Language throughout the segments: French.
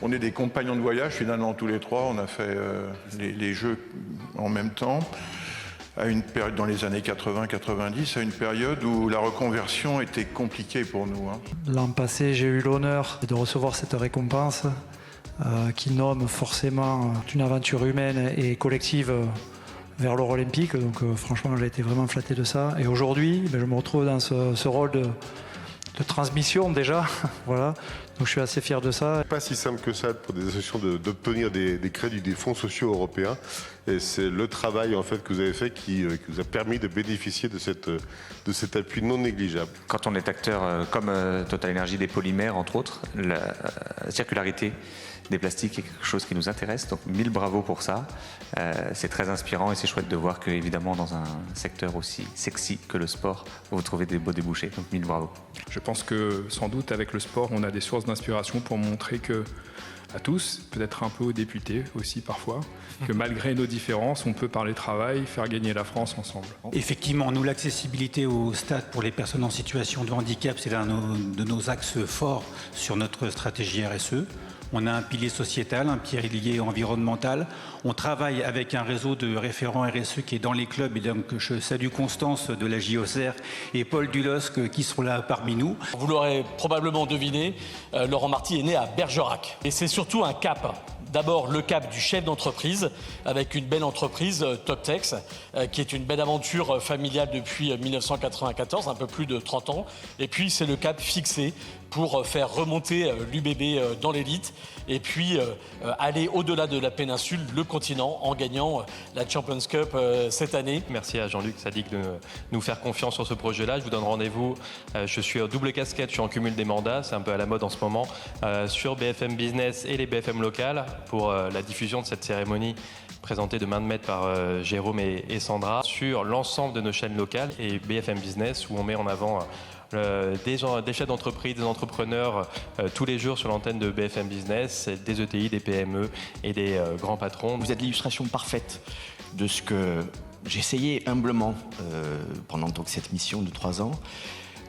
On est des compagnons de voyage finalement tous les trois. On a fait les Jeux en même temps, à une période dans les années 80-90, à une période où la reconversion était compliquée pour nous. L'an passé, j'ai eu l'honneur de recevoir cette récompense qui nomme forcément une aventure humaine et collective vers l'or olympique. Donc franchement, j'ai été vraiment flatté de ça. Et aujourd'hui, je me retrouve dans ce rôle de transmission déjà. Voilà. Donc je suis assez fier de ça. Pas si simple que ça pour des associations d'obtenir des crédits, des fonds sociaux européens. Et c'est le travail en fait que vous avez fait qui vous a permis de bénéficier de cet appui non négligeable. Quand on est acteur comme Total Energy des polymères, entre autres, la circularité des plastiques est quelque chose qui nous intéresse. Donc 1000 bravo pour ça. C'est très inspirant et c'est chouette de voir que, évidemment, dans un secteur aussi sexy que le sport, vous trouvez des beaux débouchés. Donc 1000 bravo. Je pense que sans doute avec le sport, on a des sources d'inspiration pour montrer que à tous, peut-être un peu aux députés aussi parfois, que malgré nos différences, on peut parler travail, faire gagner la France ensemble. Effectivement, nous, l'accessibilité au stade pour les personnes en situation de handicap, c'est l'un de nos axes forts sur notre stratégie RSE. On a un pilier sociétal, un pilier environnemental. On travaille avec un réseau de référents RSE qui est dans les clubs. Et donc, je salue Constance de la JOCR et Paul Dulosque qui seront là parmi nous. Vous l'aurez probablement deviné, Laurent Marty est né à Bergerac. Et c'est surtout un cap. D'abord, le cap du chef d'entreprise, avec une belle entreprise, Toptex, qui est une belle aventure familiale depuis 1994, un peu plus de 30 ans. Et puis, c'est le cap fixé pour faire remonter l'UBB dans l'élite et puis aller au-delà de la péninsule, le continent, en gagnant la Champions Cup cette année. Merci à Jean-Luc Sadic de nous faire confiance sur ce projet-là. Je vous donne rendez-vous. Je suis en double casquette, je suis en cumul des mandats, c'est un peu à la mode en ce moment, sur BFM Business et les BFM locales pour la diffusion de cette cérémonie présentée de main de maître par Jérôme et Sandra sur l'ensemble de nos chaînes locales et BFM Business où on met en avant des chefs d'entreprise, des entrepreneurs tous les jours sur l'antenne de BFM Business, des ETI, des PME et des grands patrons. Vous êtes l'illustration parfaite de ce que j'essayais humblement pendant donc cette mission de 3 ans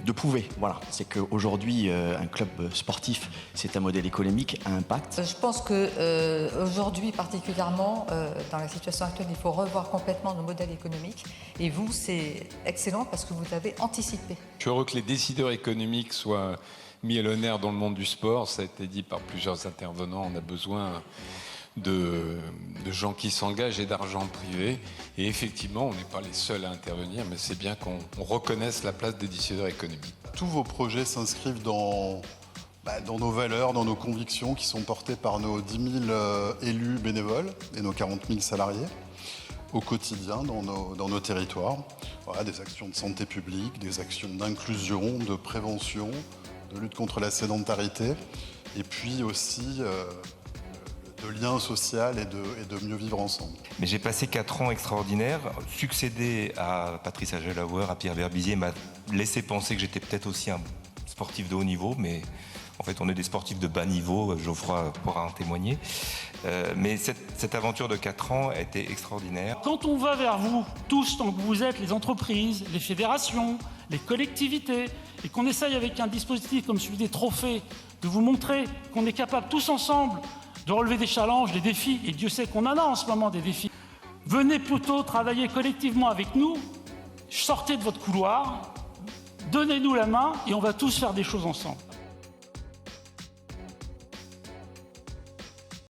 de prouver. Voilà, c'est qu'aujourd'hui, un club sportif, c'est un modèle économique à impact. Je pense qu'aujourd'hui, particulièrement, dans la situation actuelle, il faut revoir complètement nos modèles économiques. Et vous, c'est excellent parce que vous avez anticipé. Je suis heureux que les décideurs économiques soient mis à l'honneur dans le monde du sport. Ça a été dit par plusieurs intervenants. On a besoin de gens qui s'engagent et d'argent privé. Et effectivement, on n'est pas les seuls à intervenir, mais c'est bien qu'on reconnaisse la place des décideurs économiques. Tous vos projets s'inscrivent dans nos valeurs, dans nos convictions qui sont portées par nos 10 000 élus bénévoles et nos 40 000 salariés au quotidien dans nos territoires. Voilà, des actions de santé publique, des actions d'inclusion, de prévention, de lutte contre la sédentarité et puis aussi de lien social et de mieux vivre ensemble. Mais j'ai passé 4 ans extraordinaires. Succéder à Patrice Agelauer, à Pierre Berbizier m'a laissé penser que j'étais peut-être aussi un sportif de haut niveau, mais en fait on est des sportifs de bas niveau, Geoffroy pourra en témoigner. Mais cette aventure de 4 ans a été extraordinaire. Quand on va vers vous, tous tant que vous êtes, les entreprises, les fédérations, les collectivités, et qu'on essaye avec un dispositif comme celui des trophées, de vous montrer qu'on est capable tous ensemble de relever des challenges, des défis, et Dieu sait qu'on en a en ce moment des défis. Venez plutôt travailler collectivement avec nous, sortez de votre couloir, donnez-nous la main et on va tous faire des choses ensemble.